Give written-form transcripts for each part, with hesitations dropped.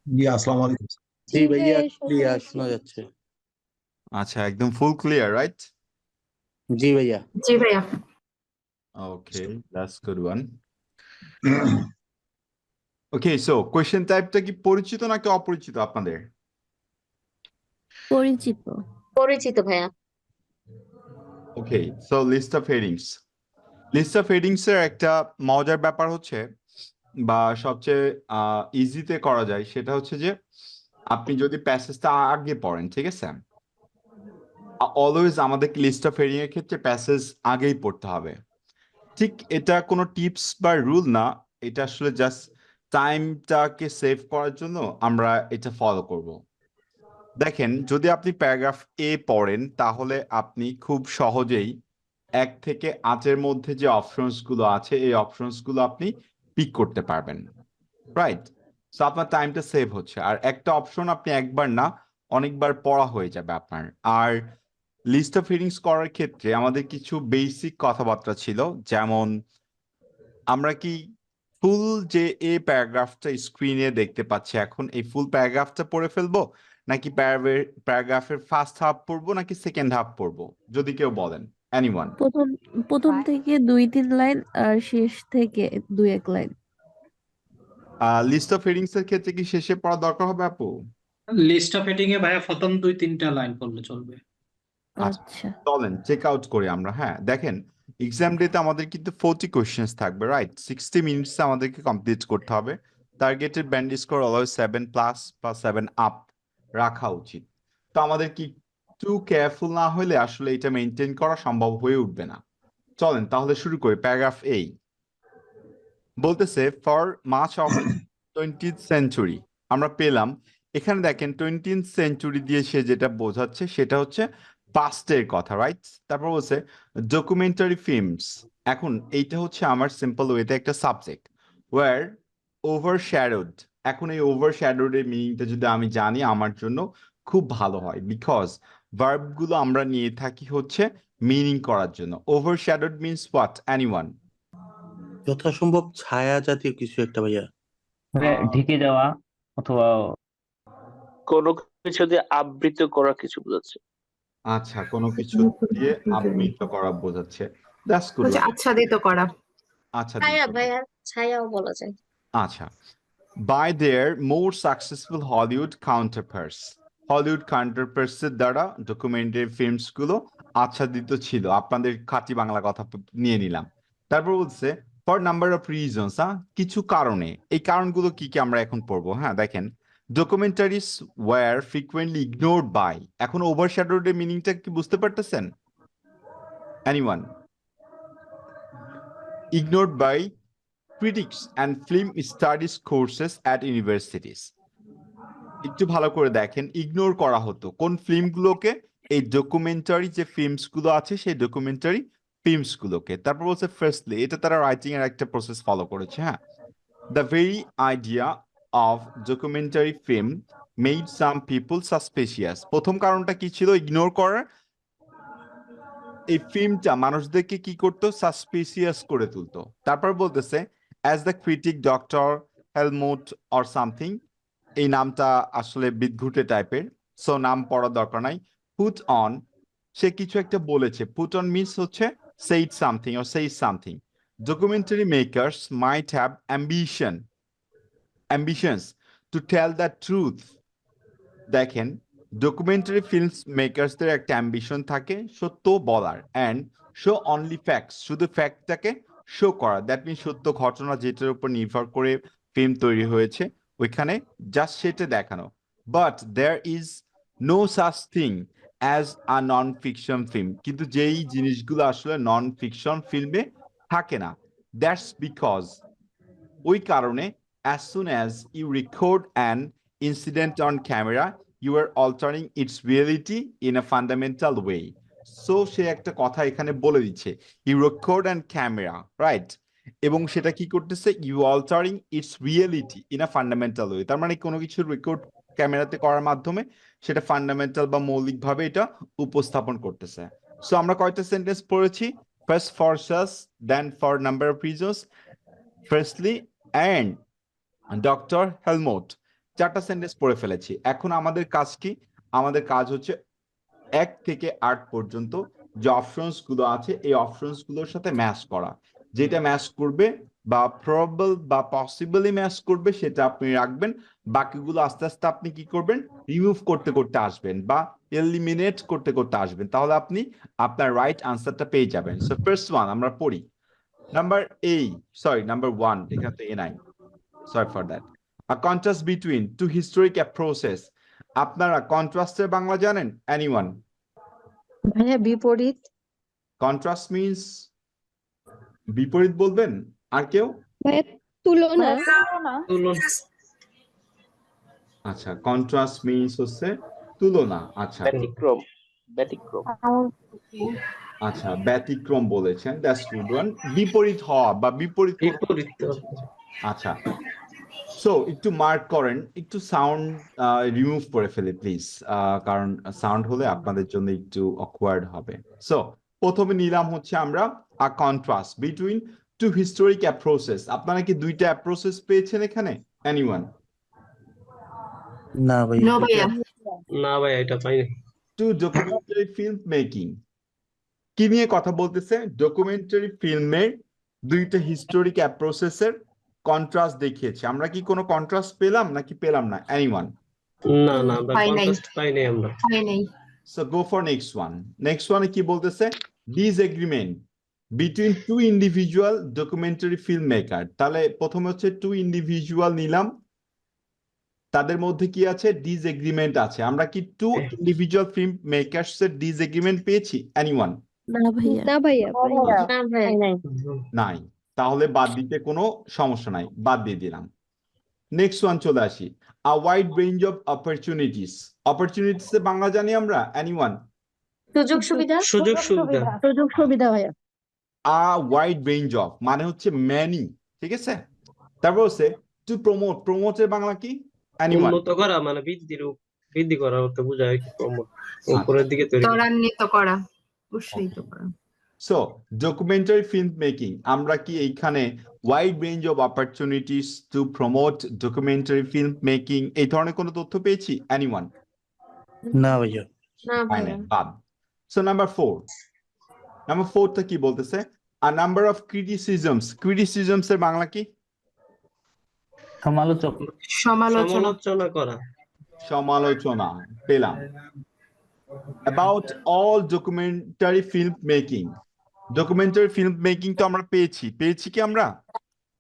জি, আসসালামু আলাইকুম। জি জি ভাইয়া, ভাইয়া শোনা ক্লিয়ার যাচ্ছে। শোনা যাচ্ছে। আচ্ছা, একদম ফুল ক্লিয়ার, রাইট? জি ভাইয়া। জি ভাইয়া। Okay, that's good one. Okay, so question টাইপটা কি পরিচিত নাকি অপরিচিত আপনাদের? পরিচিত। পরিচিত ভাইয়া। Okay, so list of headings. List of headings এর একটা মজার ব্যাপার হচ্ছে, বা সবচেয়ে ইজিতে করা যায়, সেটা হচ্ছে যে আপনি যদি প্যাসেজটা আগে পড়েন, ঠিক আছে? অলওয়েজ আমাদের লিস্ট অফ হেডিং এর ক্ষেত্রে প্যাসেজ আগেই পড়তে হবে। ঠিক এটা কোনো টিপস বা রুল না, এটা আসলে জাস্ট টাইমটাকে সেভ করার জন্য আমরা এটা ফলো করব। দেখেন, যদি আপনি প্যারাগ্রাফ এ পড়েন তাহলে আপনি খুব সহজেই 1 থেকে 8-এর মধ্যে যে অপশনস গুলো আছে এই অপশনস গুলো আপনি পিক করতে পারবেন, রাইট? সো আপনার টাইমটা সেভ হচ্ছে, আর একটা অপশন আপনি একবার না অনেকবার পড়া হয়ে যাবে আপনার। আর লিস্ট অফ হেডিংস করার ক্ষেত্রে আমাদের কিছু বেসিক কথাবার্তা ছিল, যেমন আমরা কি ফুল যে এই প্যারাগ্রাফটা স্ক্রিনে দেখতে পাচ্ছি এখন, এই ফুল প্যারাগ্রাফটা পড়ে ফেলবো, নাকি প্যারাগ্রাফের ফার্স্ট হাফ পড়বো নাকি সেকেন্ড হাফ পড়বো? যদি কেউ বলেন, এনিওয়ান। প্রথম প্রথম থেকে 2-3 লাইন আর শেষ থেকে 2-1 লাইন। লিস্ট অফ হেডিংস এর ক্ষেত্রে কি শেষে পড়া দরকার হবে আপু? লিস্ট অফ হেডিং এ ভাইয়া প্রথম 2-3টা লাইন পড়লে চলবে। আচ্ছা, আচ্ছা চলেন চেক আউট করি আমরা। হ্যাঁ, দেখেন, এক্সাম ডেতে আমাদের কিন্তু 40 কোয়েশ্চেন্স থাকবে, রাইট? 60 মিনিটস আমাদেরকে কমপ্লিট করতে হবে। টার্গেটেড ব্যান্ড স্কোর অলওয়েজ 7+ বা 7 আপ রাখা উচিত। তো আমাদের কি একটু কেয়ারফুল না হলে আসলে এটা মেনটেন করা সম্ভব হয়ে উঠবে না। চলেন তাহলে শুরু করি। প্যারাগ্রাফ এই বলতেছে, for much of 20th century. আমরা পেলাম এখানে, দেখেন 20th সেঞ্চুরি দিয়ে সে যেটা বোঝাচ্ছে সেটা হচ্ছে পাস্টের কথা, রাইট? তারপর বলছে ডকুমেন্টারি ফিল্মস। এখন এইটা হচ্ছে আমার সিম্পল ওয়েতে একটা সাবজেক্ট, ওয়ার ওভারশ্যাডোড। এখন এই ওভারশ্যাডোড এর মিনিংটা যদি আমি জানি আমার জন্য খুব ভালো হয়, বিকজ ভার্ব গুলো আমরা নিয়ে থাকি হচ্ছে মিনিং করার জন্য। ওভারশ্যাডোড মিনস হোয়াট, এনিওয়ান? যথাসম্ভব ছায়া জাতীয় কিছু একটা ভাইয়া। মানে ঢেকে যাওয়া অথবা কোনো কিছু দিয়ে আবৃত করা কিছু বোঝাচ্ছে। আচ্ছা, কোনো কিছু দিয়ে আবৃত করা বোঝাচ্ছে। দ্যাটস গুড বলছে ওয়ান। আচ্ছাদিত করা। আচ্ছা, ছায়া দিতে। ভাইয়া, ছায়াও বলা যায়। আচ্ছা, by their more successful Hollywood counterparts. Hollywood কাউন্টারপার্টসের দ্বারা ডকুমেন্টারি ফিল্মস গুলো আচ্ছাদিত ছিল। আপনাদের খাঁটি বাংলা কথা নিয়ে নিলাম। তারপর বলছে ফর নাম্বার অফ রিজনস, কিছু কারণে। এই কারণগুলো কি কি আমরা এখন পড়বো। হ্যাঁ, দেখেন, documentaries were frequently ignored by. এখন ওভারশ্যাডোড এর মিনিংটা কি বুঝতে পারতেছেন, anyone? Ignored by critics and film studies courses at universities. একটু ভালো করে দেখেন, ইগনোর করা হতো কোন ফিল্মগুলোকে? এই ডকুমেন্টারি যে ফিল্মস গুলো আছে সেই ডকুমেন্টারি ফিল্মস গুলোকে। তারপর বলছে ফার্স্টলি, এটা তারা রাইটিং এর একটা প্রসেস ফলো করেছে। হ্যাঁ, the very idea of documentary film made some people suspicious. প্রথম কারণটা কি ছিল ইগনোর করার? এই ফিল্মটা মানুষদেরকে কি করতো? সাসপিসিয়াস করে তুলতো। তারপর বলতেছে as the critic doctor Helmut or something. এই নামটা আসলে বিদঘুটে টাইপের, সো নাম পড়ার দরকার নাই। পুট অন, সে কিছু একটা বলেছে। পুট অন মিনস হচ্ছে said something or said something. Documentary makers might have ambitions to tell the truth. দেখেন, ডকুমেন্টারি ফিল্মস মেকার্সদের একটা অ্যাম্বিশন থাকে সত্য বলার, অ্যান্ড শো অনলি ফ্যাক্টস, শুধু ফ্যাক্টটাকে শো করা। দ্যাট মিন সত্য ঘটনা যেটার উপর নির্ভর করে ফিল্ম তৈরি হয়েছে ওইখানে জাস্ট সেটা দেখানো। But there is no such thing as a non fiction film. কিন্তু যেই জিনিসগুলো আসলে নন ফিকশন ফিল্মে থাকে না, দ্যাটস বিকজ, ওই কারণে, as soon as you record an incident on camera, you are altering its reality in a fundamental way. So সে একটা কথা এখানে বলে দিচ্ছে, you record an camera, right? এবং সেটা কি করতেছে? you altering its reality in a fundamental way. তার মানে কোনো কিছু রেকর্ড ক্যামেরাতে করার মাধ্যমে সেটা ফান্ডামেন্টাল বা মৌলিকভাবে এটা উপস্থাপন করতেছে। সো আমরা কয়টা সেন্টেন্স পড়েছি? First for thus, then for number of reasons, firstly, and Dr. Helmut 4টা সেন্টেন্স পড়ে ফেলেছি। এখন আমাদের কাজ কি? আমাদের কাজ হচ্ছে 1 থেকে 8 পর্যন্ত যে অপশনস গুলো আছে এই অপশনস গুলোর সাথে ম্যাচ করা। যেটা ম্যাচ করবে বা প্রবাবল বা পসিবলি ম্যাচ করবে সেটা আপনি রাখবেন। বাকিগুলো আস্তে আস্তে আপনি কি করবেন? রিমুভ করতে করতে আসবেন বা এলিমিনেট করতে করতে আসবেন, তাহলে আপনি আপনার রাইট আনসারটা পেয়ে যাবেন। সো ফার্স্ট ওয়ান আমরা পড়ি। নাম্বার 1, এখানে তো এ নাই, sorry for that. A contrast between two historic approaches. আপনারা কন্ট্রাস্টের বাংলা জানেন? এনিওয়ান? ভাইয়া বিপরীত। কন্ট্রাস্ট মিন্স বিপরীত বলবেন? আর কেউ? তুলনা। তুলন আচ্ছা, কন্ট্রাস্ট মিন্স হচ্ছে তুলনা। আচ্ছা ব্যতিক্রম ব্যতিক্রম আচ্ছা, ব্যতিক্রম বলেছেন, দ্যাটস গুড ওয়ান। বিপরীত হওয়া বা বিপরীত কোনো বিপরীত। আচ্ছা, সো একটু মার্ক করেন, একটু সাউন্ড রিমুভ করে ফেলে প্লিজ, কারণ সাউন্ড হলে আপনাদের জন্য একটু অকওয়ার্ড হবে। সো প্রথমে নিলাম হচ্ছে আমরা a contrast between two historic approaches. আপনারা কি দুইটা অ্যাপ্রোচেস পেয়েছেন এখানে? এনিওয়ান? না ভাইয়া। না ভাই এটা পাইনি। To documentary film making. কি নিয়ে কথা বলতেছে? ডকুমেন্টারি ফিল্মের দুইটা হিস্টোরিক অ্যাপ্রোচেসের কন্ট্রাস্ট দেখিয়েছে। আমরা কি কোনো কন্ট্রাস্ট পেলাম নাকি পেলাম না? এনিওয়ান? না না আমরা কন্ট্রাস্ট পাইনি আমরা। So go for next one. Next one কি বলতেছে? Disagreement between two individual documentary filmmaker. তাহলে প্রথমে হচ্ছে টু ইন্ডিভিজুয়াল নিলাম, তাদের মধ্যে কি আছে? ডিসএগ্রিমেন্ট আছে। আমরা কি টু ইন্ডিভিজুয়াল ফিল্ম মেকার্স এর ডিসএগ্রিমেন্ট পেয়েছি? এনিওয়ান? না ভাইয়া। না ভাইয়া নাই। তাহলে বাদ দিতে কোনো সমস্যা নাই, বাদ দিয়ে দিলাম। নেক্সট ওয়ান চলে আসি। আ wide range of opportunities. Opportunities এর বাংলা জানি আমরা? এনিওয়ান? সুযোগ সুবিধা। সুযোগ সুবিধা ভাইয়া। আ ওয়াইড রেঞ্জ অফ মানে হচ্ছে ম্যানি, ঠিক আছে? তারপর হচ্ছে টু প্রমোট। প্রমোটের বাংলা কি? এনিওয়ান? উন্নত করা মানে বৃদ্ধি করা বলতে বোঝায় কি প্রমোট উপরের দিকে তৈরি করা। ত্বরান্বিত করা, উৎসাহিত করা। সো ডকুমেন্টারি ফিল্ম মেকিং, আমরা কি এইখানে wide range of opportunities to promote documentary film making এই ধরনের কোনো তথ্য পেয়েছি? এনিওয়ান? না ভাইয়া। না ভাইয়া। বাদ। সো নাম্বার 4, নাম্বার 4টা কি বলতেছে? আ নাম্বার অফ ক্রিটিসিজমস। ক্রিটিসিজমস এর বাংলা কি? সমালোচক। সমালোচনা করা। সমালোচনা পেলাম। About all documentary film making. Documentary film making তো আমরা পেয়েছি কি আমরা?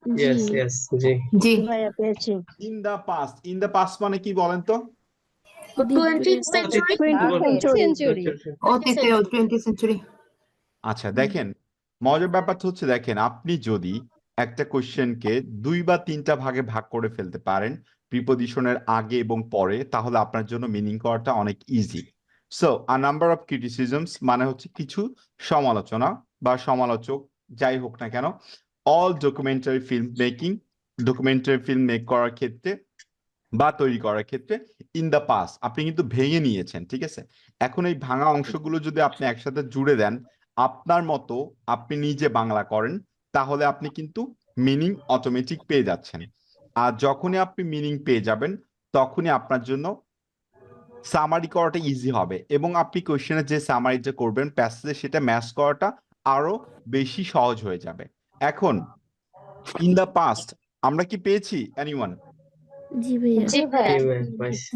ইয়েস ইয়েস জি। জি ভাইয়া পেয়েছি। In the past. In the past মানে কি বলেন তো? 20th century। অতীতে 20th century। আচ্ছা দেখেন, মজার ব্যাপারটা হচ্ছে, দেখেন আপনি যদি একটা কোশ্চেনকে 2 বা 3টা ভাগে ভাগ করে ফেলতে পারেন প্রিপজিশনের আগে এবং পরে, তাহলে আপনার জন্য মিনিং করাটা অনেক easy. So a number of criticisms মানে হচ্ছে কিছু সমালোচনা বা সমালোচক যাই হোক না কেন, all documentary film making, documentary film make করার ক্ষেত্রে বা তৈরি করার ক্ষেত্রে ইন দা পাস্ট। আপনি কিন্তু ভেঙে নিয়েছেন, ঠিক আছে? এখন এই ভাঙা অংশগুলো যদি আপনি একসাথে জুড়ে দেন, আপনার মতো আপনি নিজে বাংলা করেন, তাহলে আপনি কিন্তু মিনিং অটোমেটিক পেয়ে যাচ্ছেন। আর যখনই আপনি মিনিং পেয়ে যাবেন, তখনই আপনার জন্য সামারি করাটা ইজি হবে এবং আপনি কোশ্চেনে যে সামারিটা করবেন প্যাসেজে, সেটা ম্যাচ করাটা আরো বেশি সহজ হয়ে যাবে। এখন ইন দা পাস্ট আমরা কি পেয়েছি? এনিওয়ান? জি ভাইয়া। জি ভাইয়া।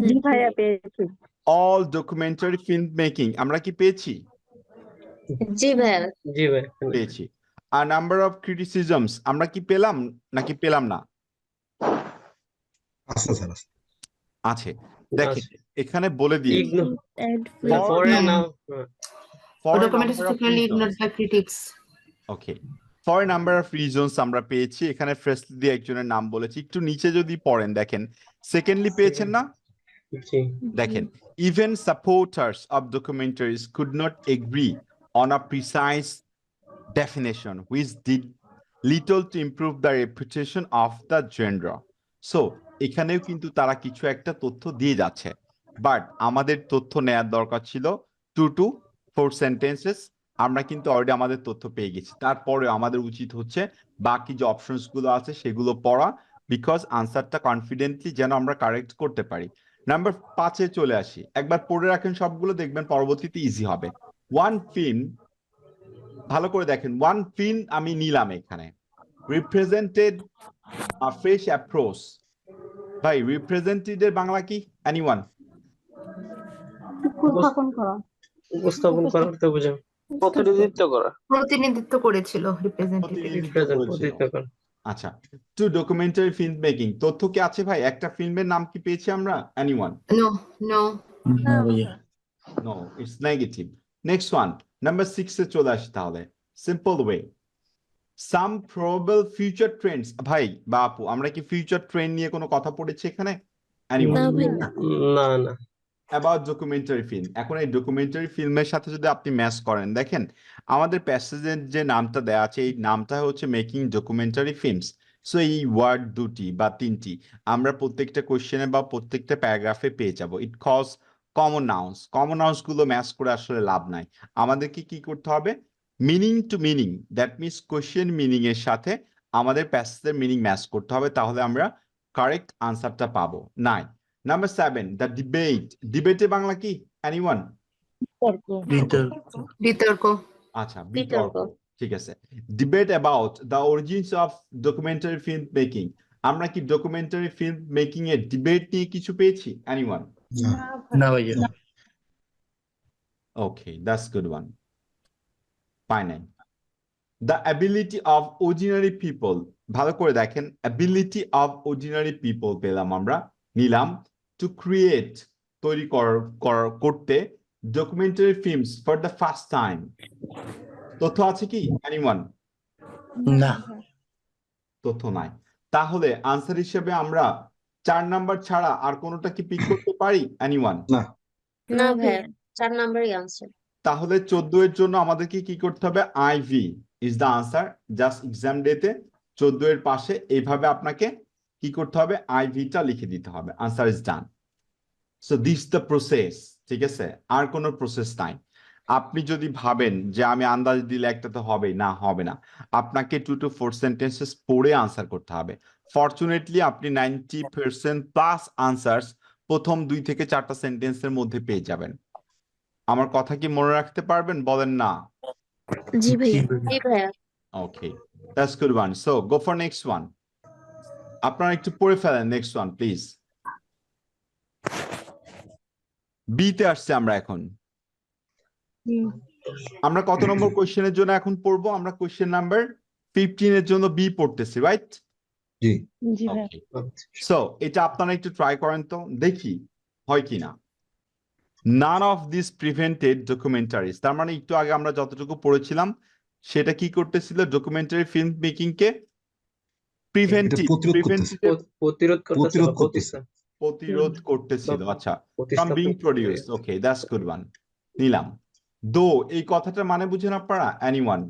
জি ভাইয়া পেয়েছি। অল ডকুমেন্টারি ফিল্ম মেকিং আমরা কি পেয়েছি? জি ভাইয়া। জি ভাই পেয়েছি। আর নাম্বার অফ ক্রিটিসিজমস আমরা কি পেলাম নাকি পেলাম না? আছে। দেখেন এখানে বলে দিয়ে ইগনোর And ফরে না ওকে, ফর নাম্বার অফ রিজনস আমরা পেয়েছি। এখানে ফ্রেস্টলি দিয়ে একজনের নাম বলেছি, একটু নিচে যদি পড়েন দেখেন সেকেন্ডলি পেয়েছেন না? জি দেখেন, even supporters of documentaries could not agree on a precise definition which did little to improve the reputation of the genre. So এখানেও কিন্তু তারা কিছু একটা তথ্য দিয়ে যাচ্ছে, বাট আমাদের তথ্য নেয়ার দরকার ছিল 2 to 4 সেন্টেন্সেস। আমরা কিন্তু অলরেডি আমাদের তথ্য পেয়ে গেছি, তারপরে আমাদের উচিত হচ্ছে বাকি যে অপশনস গুলো আছে সেগুলো পড়া, বিকজ আনসারটা কনফিডেন্টলি যেন আমরা কারেক্ট করতে পারি। নাম্বার 5-এ চলে আসি, একবার পড়ে রাখেন সবগুলো, দেখবেন পরবর্তীতে ইজি হবে। ওয়ান ফিল্ম, ভালো করে দেখেন, ওয়ান ফিল্ম আমি নিলাম এখানে, রিপ্রেজেন্টেড আ ফ্রেশ অ্যাপ্রোচ। ভাই রিপ্রেজেন্টেড এর বাংলা কি? এনিওয়ান? উপস্থাপন করা উপস্থাপন করার তো বুঝায় প্রতিনিধিত্ব করা। প্রতিনিধিত্ব করেছিল রিপ্রেজেন্টেটিভ প্রতিনিধিত্ব করা। আচ্ছা, টু ডকুমেন্টারি ফিল্ম মেকিং, তথ্য কি আছে ভাই? একটা ফিল্মের নাম কি পেয়েছি আমরা? এনিওয়ান? নো নো না ভাইয়া। No, it's negative. Next one, number 6-এ চলে আসি তাহলে। Simple way, some probable future trends. ভাই বা আপু, আমরা কি ফিউচার ট্রেন্ড নিয়ে কোনো কথা পড়েছি এখানে? এনিওয়ান? না ভাইয়া। না না, অ্যাবাউট ডকুমেন্টারি ফিল্ম। এখন এই ডকুমেন্টারি ফিল্মের সাথে যদি আপনি ম্যাচ করেন, দেখেন আমাদের প্যাসেজের যে নামটা দেওয়া আছে, এই নামটা হচ্ছে মেকিং ডকুমেন্টারি ফিল্মস। সো এই ওয়ার্ড দুটি বা তিনটি আমরা প্রত্যেকটা কোশ্চেনে বা প্রত্যেকটা প্যারাগ্রাফে পেয়ে যাব। It cause common nouns. Common nouns গুলো ম্যাচ করে আসলে লাভ নাই, আমাদেরকে কি করতে হবে? Meaning to meaning, that means question meaning এর সাথে আমাদের প্যাসেজের মিনিং ম্যাচ করতে হবে, তাহলে আমরা কারেক্ট আনসারটা পাবো। 9, নাম্বার 7, দ্য ডিবেট। ডিবেটের বাংলা কি? এনিওয়ান? বিতর্ক। বিতর্ক আচ্ছা, বিতর্ক, ঠিক আছে। Debate about the origins of documentary film making. আমরা কি ডকুমেন্টারি ফিল্ম মেকিং এর ডিবেট নিয়ে কিছু পেয়েছি? এনিওয়ান? না ভাইয়া। Okay, that's good one. পাই নাই। The ability of ordinary people, ভালো করে দেখেন, অ্যাবিলিটি অফ অর্ডিনারি পিপল পেলাম আমরা, নিলাম। টু ক্রিয়েট, তৈরি করতে, documentary films for the first time. তথ্য আছে কি? এনিওয়ান? না। তথ্য নাই। তাহলে আনসার হিসেবে আমরা 4 নাম্বার ছাড়া আর কোনোটা কি পিক করতে পারি? এনিওয়ান? না ভাইয়া 4 নাম্বারই আনসার তাহলে 14 এর জন্য আমাদেরকে কি করতে হবে? IV is the answer. Just exam ডেতে 14 এর পাশে এইভাবে আপনাকে কি করতে হবে? আইভিটা লিখে দিতে হবে। Answer is done. So this the process, ঠিক আছে? আর কোনো প্রসেস নাই। আপনি যদি ভাবেন যে আমি আন্দাজ দিলে একটা তো হবে না, হবে না, আপনাকে 2 to 4 সেন্টেন্সেস পড়ে আনসার করতে হবে। ফরচুনেটলি আপনি 90% প্লাস আনসার্স প্রথম 2 থেকে 4টা সেন্টেন্সের মধ্যে পেয়ে যাবেন। আমার কথা কি মনে রাখতে পারবেন? বলেন না। জি ভাইয়া। জি ভাইয়া okay, that's good one. So go for next one. আপনারা একটু পড়ে ফেলেন নেক্সট ওয়ান প্লিজ। বিতে আসছে আমরা এখন। আমরা কত নম্বর কোশ্চেনের জন্য এখন পড়বো? আমরা কোশ্চেন নাম্বার 15 এর জন্য বি পড়তেছি, রাইট? জি জি ভাইয়া। সো এটা আপনারা একটু ট্রাই করেন তো, দেখি হয় কিনা। None of this prevented documentaries, তার মানে একটু আগে আমরা যতটুকু পড়েছিলাম সেটা কি করতেছিল? ডকুমেন্টারি ফিল্ম মেকিং কে প্রতিরোধ করতেছিল। আচ্ছা, from being produced. Okay, that's good one. নিলাম। দো, এই কথাটার মানে বুঝেন আপনারা? এনিওয়ান?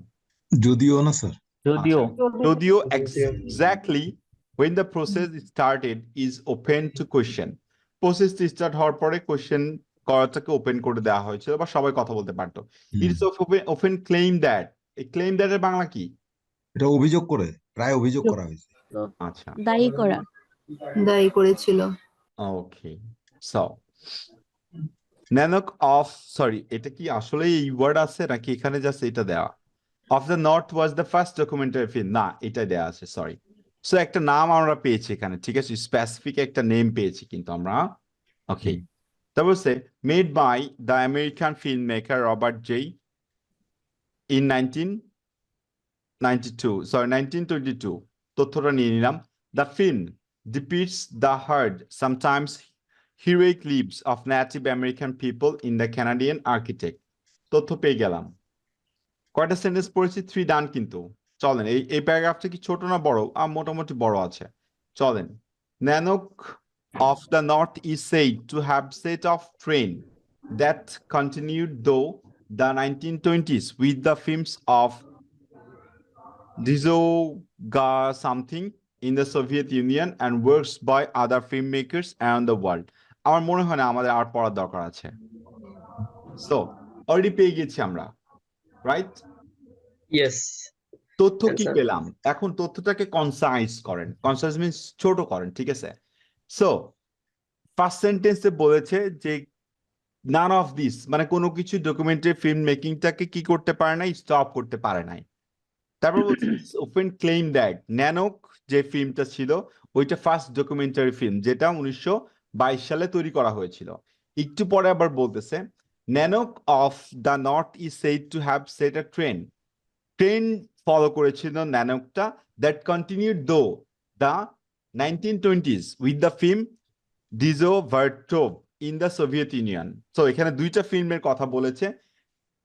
যদিও না স্যার, যদিও যদিও exactly when the process started is open to question. Process start হওয়ার পরে কোশ্চেন করাটাকে ওপেন করে দেওয়া হয়েছিল বা সবাই কথা বলতে পারতো। It's open claim that. এই ক্লেম দ্যাট এর বাংলা কি? এটা অভিযোগ করে, প্রায় অভিযোগ করা হয়েছে। আচ্ছা, দায়ী করা। দায়ী করেছিল। ওকে। সো ন্যানক অফ, সরি এটা কি আসলে এই ওয়ার্ড আছে নাকি এখানে জাস্ট এটা দেওয়া? Of the north was the first documentary film, না এটাই দেওয়া আছে, সরি। সো একটা নাম আমরা পেয়েছি এখানে, ঠিক আছে, স্পেসিফিক একটা নেম পেয়েছি কিন্তু আমরা। ওকে, তারপর সে made by the American film maker Robert J in 1922, তথ্যটা নিয়ে নিলাম। The film depicts the hard, sometimes heroic lives of Native American people in the Canadian architect. তথ্য পেয়ে গেলাম। কয়টা সেন্টেন্স পড়েছি? 3 ডান। কিন্তু চলেন এই প্যারাগ্রাফটা কি ছোট না বড়? মোটামুটি বড় আছে, চলেন। Nanook of the North is said to have set off train that continued though the 1920s with the films of Dizoga something in the Soviet Union and works by other filmmakers around the world. আমার মনে হয় না আমাদের আর পড়ার দরকার আছে। So already পেয়ে গেছি আমরা, রাইট? ইয়েস। তথ্য কি Answer. পেলাম, এখন তথ্যটাকে কনসাইজ করেন, কনসাইজ মিনস ছোট করেন, ঠিক আছে? সো ফার্স্ট সেন্টেন্সে বলেছে যে নান অফ দিস, মানে কোনো কিছু ডকুমেন্টারি ফিল্ম মেকিংটাকে কি করতে পারে নাই, স্টপ করতে পারে নাই। তারপর বলছে ওপেন ক্লেম দ্যাট ন্যানক যে ফিল্মটা ছিল ওইটা ফার্স্ট ডকুমেন্টারি ফিল্ম, যেটা 1922 সালে তৈরি করা হয়েছিল। একটু পরে আবার বলতেছে Nanook of the North is said to have set a trend follow করেছিল ন্যানকটা, that continued through the 1920s with the film Dziga Vertov in the Soviet Union. তো এখানে দুইটা ফিল্মের কথা বলেছে।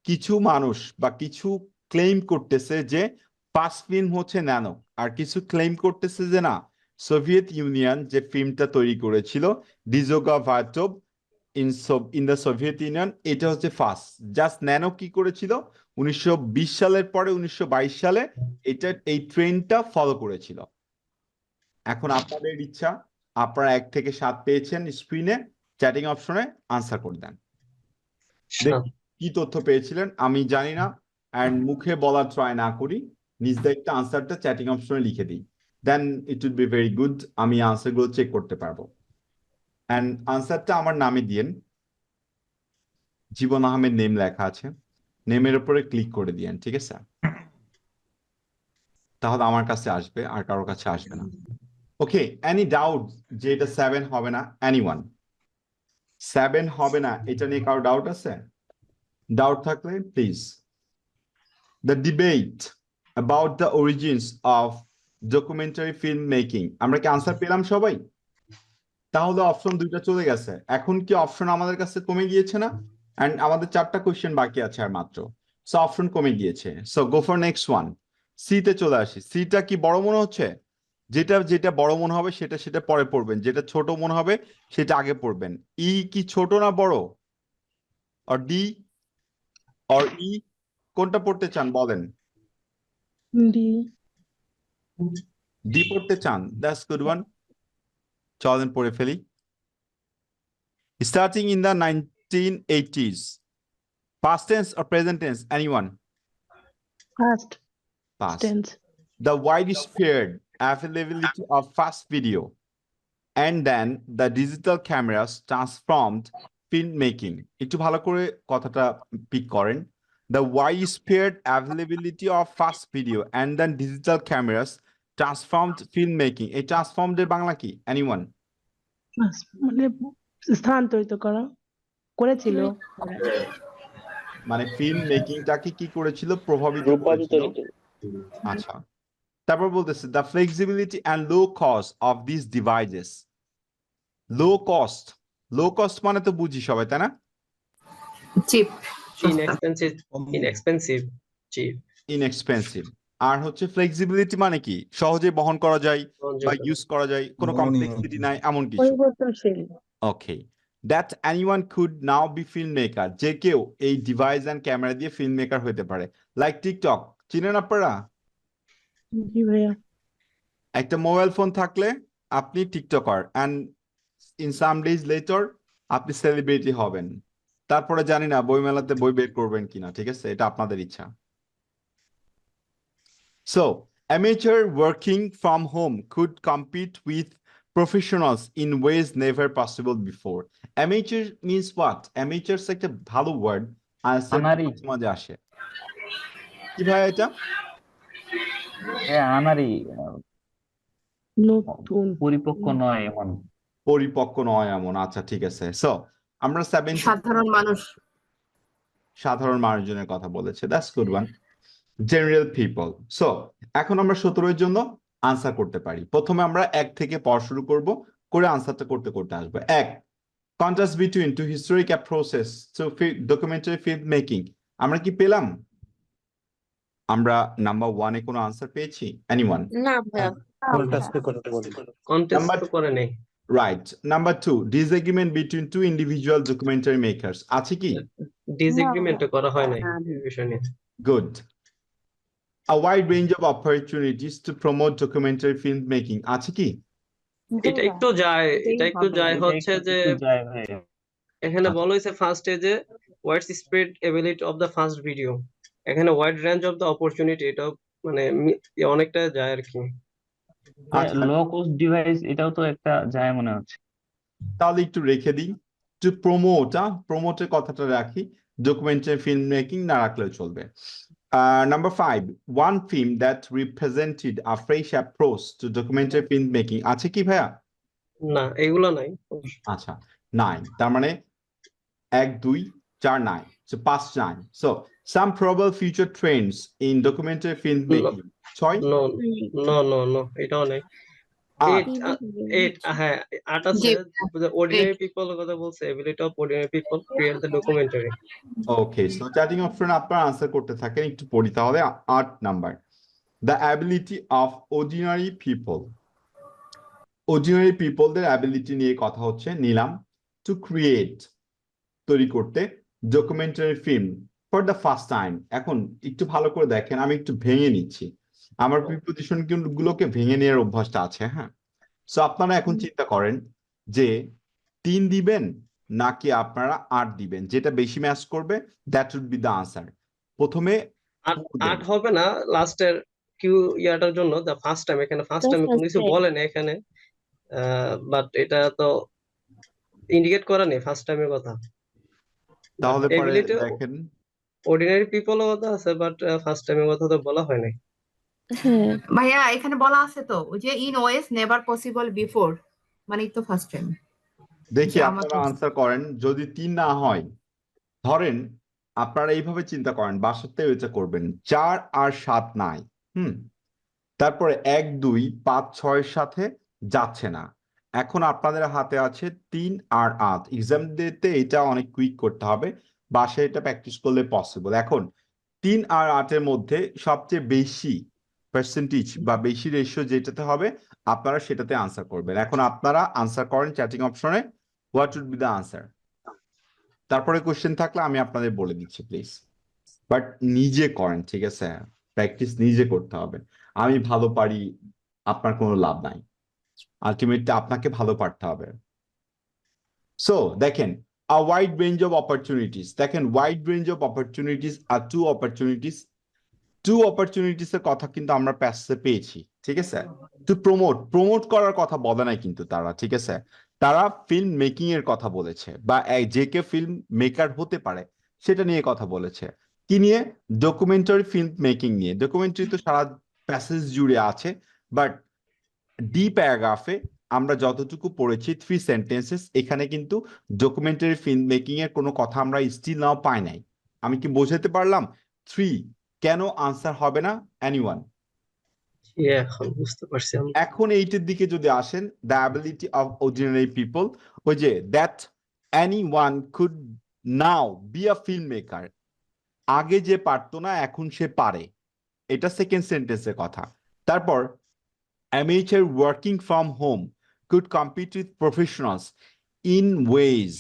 কিছু মানুষ বা কিছু ক্লেম করতেছে যে ফার্স্ট ফিল্ম হচ্ছে ন্যানো, আর কিছু ক্লেম করতেছে যে না, সোভিয়েত ইউনিয়ন যে ফিল্মটা তৈরি করেছিল ডিজোগা ভার্টোভ ইন দ্য সোভিয়েত ইউনিয়ন, এটা হচ্ছে ফার্স্ট। জাস্ট ন্যানো কি করেছিল 1920 সালের পরে 1922 সালে এই ট্রেনটা ফলো করেছিল। এখন আপনাদের ইচ্ছা, আপনারা 1 থেকে 7 পেয়েছেন, স্ক্রিনে চ্যাটিং অপশনে আনসার করে দেন। কি তথ্য পেয়েছিলেন আমি জানি না, এন্ড মুখে বলার ট্রাই না করি, নিজ দায়িত্ব আনসারটা চ্যাটিং অপশনে লিখে দিই, then it will be very good, আমি আনসারগুলো চেক করতে পারবো। এন্ড আনসারটা আমার নামে দিয়েন, জীবন আহমেদ নেম লেখা আছে, নেমের উপরে ক্লিক করে দিয়েন, ঠিক আছে? তাহলে আমার কাছে আসবে, আর কারোর কাছে আসবে না। ওকে, এনি ডাউট যে এটা 7 হবে না? এনিওয়ান 7 হবে না এটা নিয়ে কারো ডাউট আছে? ডাউট থাকলে please. The debate about the origins of documentary film making, আমরা কি আনসার পেলাম সবাই? তাহলে অপশন 2টা চলে গেছে, এখন কি অপশন আমাদের কাছে কমে গিয়েছে না? এন্ড আমাদের 4টা কোশ্চেন বাকি আছে আর মাত্র, সো অপশন কমে গিয়েছে। So go for next one, C তে চলে আসি। সিটা কি বড় মনে হচ্ছে? যেটা বড় মনে হবে সেটা পরে পড়বেন, যেটা ছোট মনে হবে সেটা আগে পড়বেন। ই কি ছোট না বড়? আর ডি আর ই, কোনটা পড়তে চান বলেন? ডি পড়তে চান? দ্যাটস গুড ওয়ান, চলেন পড়ে ফেলি। Starting in the 1980s, past tense or present tense, anyone? Past Past. tense. The widespread availability of fast video and then the digital cameras transformed filmmaking. একটু ভালো করে কথাটা পিক করেন। The widespread availability of fast video and then digital cameras transformed filmmaking. এই transformed এর বাংলা কি? Anyone? মানে স্থানান্তরিত করা করেছিল, মানে ফিল্ম মেকিংটাকে কি করেছিল? প্রভাবিত করেছিল। রূপান্তরিত। আচ্ছা, তারপর বলতেছে the flexibility and low cost of these devices. Low cost মানে তো বুঝি সবাই, তাই না? চিপ, inexpensive, cheap, আর হচ্ছে ফ্লেক্সিবিলিটি মানে কি? সহজে বহন করা যায় বা সহজে ইউজ করা যায়, কোনো নমনীয়। কমপ্লেক্সিটি নাই এমন কিছু। পরিবর্তনশীল। Okay, that anyone could now be film maker, যে কেউ এই ডিভাইস এন্ড ক্যামেরা দিয়ে ফিল্ম মেকার হতে পারে। লাইক টিকটক, চিনেন আপনারা? জি ভাইয়া। একটা মোবাইল ফোন থাকলে আপনি TikToker, and in some days later আপনি সেলিব্রিটি হবেন। তারপরে জানি না বইমেলাতে বই বের করবেন কিনা, ঠিক আছে? এটা আপনাদের ইচ্ছা। So, amateur working from home could compete with professionals in ways never possible before. Amateur means what? Amateurs একটা ভালো ওয়ার্ড, আনসার আনারি। মাঝে আসে। কি ভাই এটা? আনারি, নতুন, পরিপক্ক নয় এমন। পরিপক্ক নয় এমন, আচ্ছা ঠিক আছে। সো আমরা সাধারণ মানুষ, সাধারণ মানুষজনের কথা বলেছে, that's good one, general people. So এখন আমরা 17 এর জন্য আনসার করতে পারি। প্রথমে আমরা 1 থেকে পড়া শুরু করব, করে আনসারটা করতে করতে আসবো। 1, contrast between two historic process to documentary film making, আমরা কি পেলাম? আমরা নাম্বার 1 এ কোনো আনসার পেয়েছি? এনিওয়ান? না ভাইয়া, কন্ট্রাস্ট করতে বলতে। কন্টেস্ট Number- তো করে নেই। Right. Number 2, disagreement between two individual documentary makers, আছে কি? ডিসএগ্রিমেন্ট করা হয় নাই এই বিষয় নিয়ে। Good. A wide range of opportunities to promote documentary filmmaking, আছে কি? এটা একটু যায় হচ্ছে যে যায় ভাই। এখানে বলা হয়েছে ফার্স্ট যে wide spread ability of the first video, এখানে wide range of the opportunity, এটা মানে অনেকটা যায় আর কি। আচ্ছা লো কস্ট ডিভাইস এটাও তো একটা যায় মনে হচ্ছে। তাহলে একটু রেখে দিই, টু প্রমোট, প্রমোটের কথাটা রাখি, ডকুমেন্টারি ফিল্ম মেকিং না রাখলেও চলবে। Number 5, one film that represented a fresh approach to documentary film making আছে কি ভাইয়া? না, এগুলো নাই। আচ্ছা, নাই, তার মানে 1 2 4 নাই, so 5 নাই। So some probable future trends in documentary film making 6 no no no no, এটাও নাই। 8 এইট, হ্যাঁ 8 আছে। জি অর্ডিনারি পিপল কথা বলছে, ability of ordinary people create the documentary. Okay, so chatting option আপনারা আনসার করতে থাকেন, একটু পড়ি তাহলে। 8 number, the ability of ordinary people, ordinary পিপলদের অ্যাবিলিটি নিয়ে কথা হচ্ছে, নিলাম। টু ক্রিয়েট, তৈরি করতে, documentary film for the first time. এখন একটু ভালো করে দেখেন, আমি একটু ভেঙে নিচ্ছি, আমার প্রিপোজিশন গুলোকে ভেঙে নেওয়ার অভ্যাসটা আছে, হ্যাঁ। সো আপনারা এখন চিন্তা করেন যে 3 দিবেন নাকি আপনারা 8 দিবেন, যেটা বেশি ম্যাচ করবে that would be the answer. প্রথমে 8 হবে না, লাস্টের কিউ ইয়াটার জন্য দ্য ফার্স্ট টাইম, এখানে ফার্স্ট টাইম কোনো কিছু বলে না এখানে, বাট এটা তো ইন্ডিকেট করা নেই ফার্স্ট টাইমের কথা। তাহলে পরে এবিলিটি দেখেন, অর্ডিনারি পিপলের কথা আছে, বাট ফার্স্ট টাইমের কথা তো বলা হয় নাই। হ্যাঁ, ভাইয়া এখানে বলা আছে তো ওই যে in ways never possible before, মানে তো ফার্স্ট টাইম। দেখি যে আপনারা আমাকে- আনসার করেন। যদি 3 না হয়, ধরেন আপনারা এইভাবে চিন্তা করেন, বাসাতে এটা করবেন, 4 আর 7 নাই, তারপরে 1 2 5 6 সাথে যাচ্ছে না। এখন আপনাদের হাতে আছে 3 আর 8, এক্সাম দিতে এটা অনেক কুইক করতে হবে, বাসায় এটা প্র্যাকটিস করলে পসিবল। এখন 3 আর 8 এর মধ্যে সবচেয়ে বেশি পার্সেন্টেজ বা বেশি রেশিও যেটাতে হবে আপনারা সেটাতে আনসার করবেন। এখন আপনারা আনসার করেন চ্যাটিং অপশনে, what would be the answer. তারপরে কোশ্চেন থাকলে আমি আপনাদের বলে দিচ্ছি প্লিজ, বাট নিজে করেন, ঠিক আছে? প্র্যাকটিস নিজে করতে হবে। আমি ভালো পারি আপনার কোনো লাভ নাই, আলটিমেটলি আপনাকে ভালো পারতে হবে। সো দেখেন, a wide range of opportunities, দেখেন ওয়াইড রেঞ্জ অফ অপরচুনিটিস আর টু অপরচুনিটিস এর কথা কিন্তু আমরা প্যাসে পেয়েছি, ঠিক আছে? টু প্রমোট করার কথা বলে নাই কিন্তু তারা, ঠিক আছে? তারা ফিল্ম মেকিং এর কথা বলেছে, বা যে কে ফিল্ম মেকার হতে পারে সেটা নিয়ে কথা বলেছে। কি নিয়ে? ডকুমেন্টারি ফিল্ম মেকিং নিয়ে। ডকুমেন্টারি তো সারা প্যাসেজ জুড়ে আছে, বাট ডি প্যারাগ্রাফে আমরা যতটুকু পড়েছি 3 সেন্টেন্সেস, এখানে কিন্তু ডকুমেন্টারি ফিল্ম মেকিং এর কোনো কথা আমরা স্টিল নাও পাই নাই। আমি কি বোঝাতে পারলাম? 3 কেন আনসার হবে না? এনিওয়ান? এখন বুঝতে পারছি আমি। এখন এইটার দিকে যদি আসেন, the ability of ordinary people, ওই যে that anyone could now be a film maker, আগে যে পারতো না এখন সে পারে, এটা সেকেন্ড সেন্টেন্সের কথা। তারপর amateur working from home could compete with professionals in ways,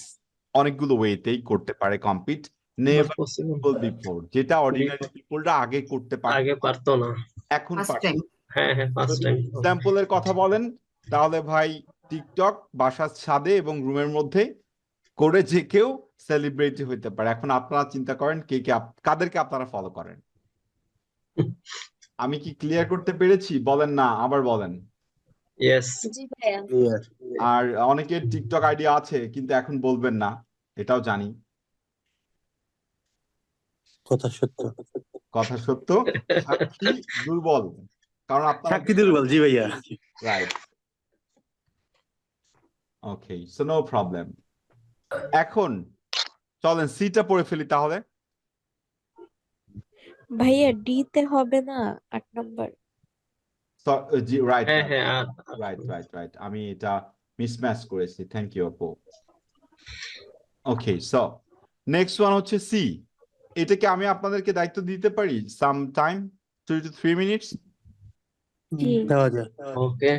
অনেকগুলো ওয়েতেই করতে পারে কম্পিট, নেভার পসিবল বিফোর, যেটা অর্ডিনারি পিপলরা আগে করতে পারে, আগে পারতো না, এখন ফার্স্ট পারে। টাইম। হ্যাঁ ফার্স্ট টাইম। এক্সাম্পলের কথা বলেন তাহলে ভাই, টিকটক বাসার ছাদে এবং রুমের মধ্যে করে যে কেউ সেলিব্রিটি হইতে পারে। এখন আপনারা চিন্তা করেন কে কে কাদেরকে আপনারা ফলো করেন। আমি কি ক্লিয়ার করতে পেরেছি? বলেন না, আবার বলেন। ইয়েস। আর অনেকের টিকটক আইডি আছে কিন্তু এখন বলবেন না, এটাও জানি। কথা সত্য। কথা সত্য, সাক্ষী দুর্বল, কারণ আপনারা সাক্ষী দুর্বল, জি ভাইয়া। রাইট। ওকে, সো নো প্রবলেম। এখন চলেন সিটা পড়ে ফেলি তাহলে। ভাইয়া ডি তে হবে না 8 নাম্বার? জি রাইট হ্যাঁ রাইট, আমি এটা মিসম্যাচ করেছি, থ্যাংক ইউ আপু। ওকে, সো নেক্সট ওয়ান হচ্ছে সি। এটাকে আমি আপনাদেরকে দায়িত্ব দিতে পারি সাম টাইম 2 to 3 মিনিটস। জি। দেওয়া যায়। ওকে।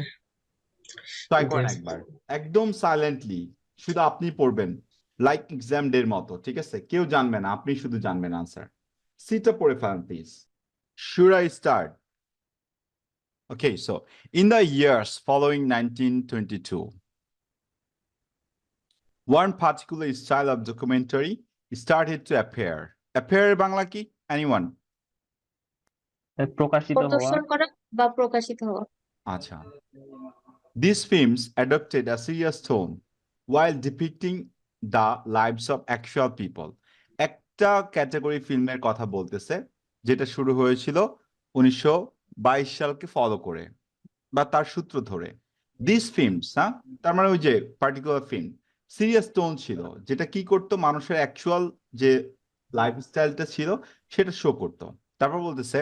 ট্রাই করেন একবার, একদম সাইলেন্টলি, শুধু আপনি পড়বেন, লাইক এক্সাম ডের মতো, ঠিক আছে? কেউ জানবে না, আপনি শুধু জানবেন আনসার। সিটা পড়ে ফেলেন please. Should I start? Okay, so in the years following 1922, one particular style of documentary started to appear. Appear Bangla কি? Anyone? প্রকাশিত হওয়া। প্রদর্শন করা বা প্রকাশিত হওয়া। আচ্ছা, these films adopted a serious tone while depicting the lives of actual people. একটা ক্যাটাগরি ফিল্মের কথা বলতেছে যেটা শুরু হয়েছিল 1922 সালকে ফলো করে বা তার সূত্র ধরে। দিস ফিল্মস, হ্যাঁ, তার মানে ওই যে পার্টিকুলার ফিল্ম সিরিয়াস টোন ছিল, যেটা কি করতো মানুষের অ্যাকচুয়াল যে লাইফস্টাইলটা ছিল সেটা শো করতো। তারপর বলতেছে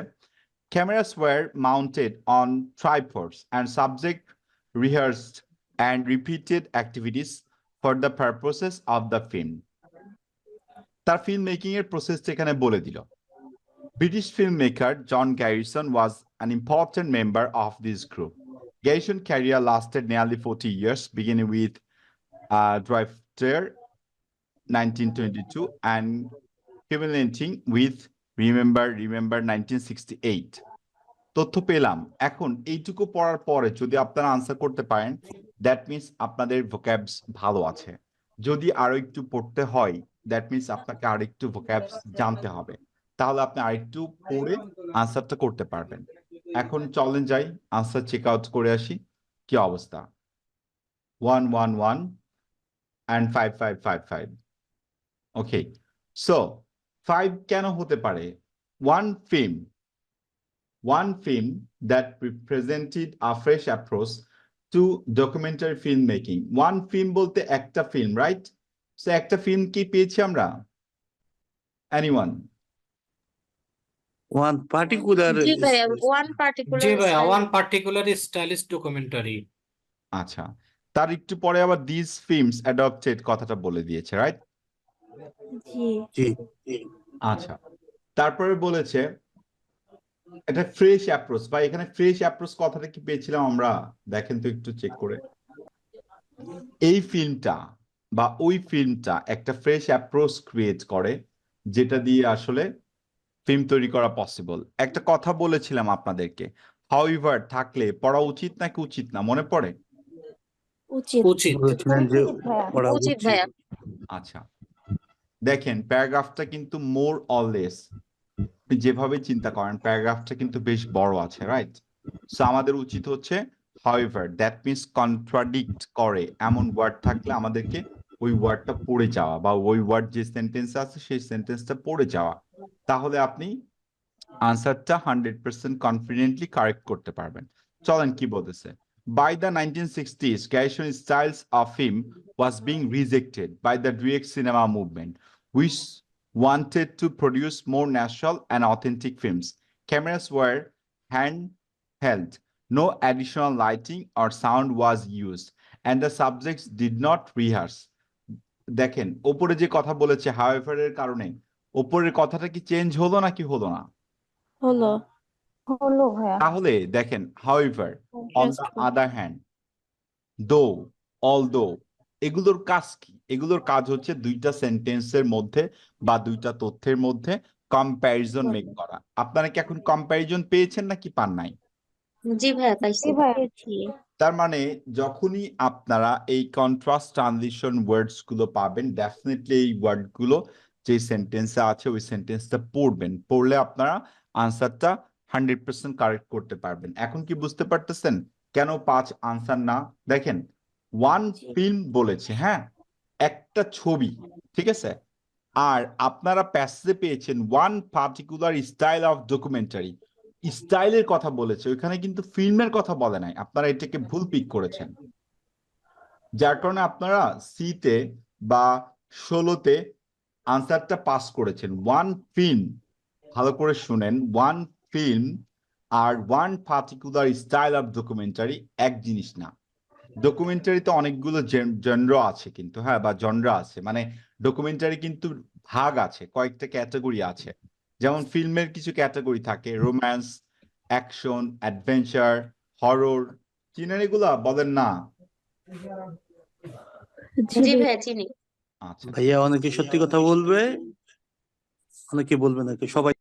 cameras were mounted on tripods and subject rehearsed and repeated activities for the purposes of the film. তার ফিল্ম মেকিং এর প্রসেসটা এখানে বলে দিল। British filmmaker John Garrison was an important member of this group. Garrison's career lasted nearly 40 years, beginning with Drifter 1922 and culminating with Remember 1968. তথ্য পেলাম। এখন এইটুকু পড়ার পরে যদি আপনারা আনসার করতে পারেন, দ্যাট মিনস আপনাদের ভোক্যাবস ভালো আছে। যদি আরো একটু পড়তে হয়, দ্যাট মিনস আপনাকে আরেকটু ভোক্যাবস জানতে হবে, তাহলে আপনি আরেকটু পড়ে আনসারটা করতে পারবেন। এখন চলেন যাই আনসার চেক আউট করে আসি কি অবস্থা। 111 and 5555. ওকে, সো 5 কেন হতে পারে? One film that represented a fresh approach to documentary filmmaking. One film বলতে একটা ফিল্ম, রাইট? সো একটা ফিল্ম কি পেয়েছি আমরা? Anyone? One particular জি ভাইয়া, one particular স্টাইলিশ ডকুমেন্টারি। আচ্ছা, তার একটু পরে আবার these films adopted কথাটা বলে দিয়েছে, রাইট? জি। আচ্ছা, তারপরে বলেছে এটা ফ্রেশ অ্যাপ্রোচ, বা এখানে ফ্রেশ অ্যাপ্রোচ কথাটা কি পেয়েছিলাম আমরা? দেখেন তো একটু চেক করে। এই ফিল্মটা বা ওই ফিল্মটা একটা ফ্রেশ অ্যাপ্রোচ ক্রিয়েট করে, যেটা দিয়ে আসলে ফিল্ম তৈরি করা পসিবল। একটা কথা বলেছিলাম আপনাদেরকে, হাউএভার থাকলে পড়া উচিত নাকি উচিত না, মনে পড়ে? উচিত। বলেছিলেন যে পড়া উচিত উচিত। ভাইয়া। আচ্ছা, দেখেন প্যারাগ্রাফটা কিন্তু মোর অর লেস, যেভাবে চিন্তা করেন প্যারাগ্রাফটা কিন্তু বেশ বড় আছে, রাইট? সো আমাদের উচিত হচ্ছে হাউএভার, দ্যাট মিনস কন্ট্রাডিক্ট করে এমন ওয়ার্ড থাকলে আমাদেরকে ওই ওয়ার্ডটা পড়ে যাওয়া, বা ওই ওয়ার্ড যে সেন্টেন্স আছে সেই সেন্টেন্সটা পড়ে যাওয়া, তাহলে আপনি আনসারটা 100% কনফিডেন্টলি কারেক্ট করতে পারবেন। চলেন কি বলতেছে। By the 1960s, Garrison's styles of film was being rejected by the direct cinema movement, which wanted to produce more natural and authentic films. Cameras were handheld, no additional lighting or sound was used, and the subjects did not rehearse. দেখেন ওপরে যে কথা বলেছে however এর কারণে, ওপরের কথাটা কি চেঞ্জ হলো নাকি হলো না? হলো। তাহলে দেখেন however, on the other hand, দো, অলদো, এগুলোর কাজ কি? এগুলোর কাজ হচ্ছে দুইটা সেন্টেন্সের মধ্যে বা দুইটা তথ্যের মধ্যে কম্প্যারিজন মেক করা। আপনারা কি এখন কম্প্যারিজন পেয়েছেন নাকি পান নাই? জি ভাইয়া, পাইছি। তার মানে যখনই আপনারা এই কন্ট্রাস্ট ট্রানজিশন ওয়ার্ডস গুলো পাবেন, ডেফিনেটলি এই ওয়ার্ড গুলো যে সেন্টেন্সে আছে ওই সেন্টেন্সটা পড়বেন, পড়লে আপনারা আনসারটা 100% কারেক্ট করতে পারবেন। এখন কি বুঝতে পারতেছেন কেন 5 আনসার না? দেখেন ওয়ান ফিল্ম বলেছে, হ্যাঁ, একটা ছবি, ঠিক আছে, আর আপনারা প্যাসেজে পেয়েছেন one particular style of documentary. স্টাইলের কথা বলেছে, ওইখানে কিন্তু ফিল্মের কথা বলে নাই। আপনারা এটাকে ভুল পিক করেছেন, যার কারণে আপনারা সিতে বা 16তে আনসারটা পাস করেছেন। ওয়ান ফিল্ম, ভালো করে শুনেন, ওয়ান ফিল্ম আর one particular style of documentary এক জিনিস না। ডকুমেন্টারিতে অনেকগুলো জনরা আছে কিন্তু, হ্যাঁ, বা জনরা আছে, মানে ডকুমেন্টারি কিন্তু ভাগ আছে, কয়েকটা ক্যাটাগরি আছে। যেমন ফিল্মের কিছু ক্যাটাগরি থাকে, রোম্যান্স, অ্যাকশন, অ্যাডভেঞ্চার, হরর। চিনেন এগুলা? বলেন না। জি ভাইয়া, চিনি। আচ্ছা ভাইয়া অনেকে সত্যি কথা বলবে, অনেকে বলবে না, সবাই।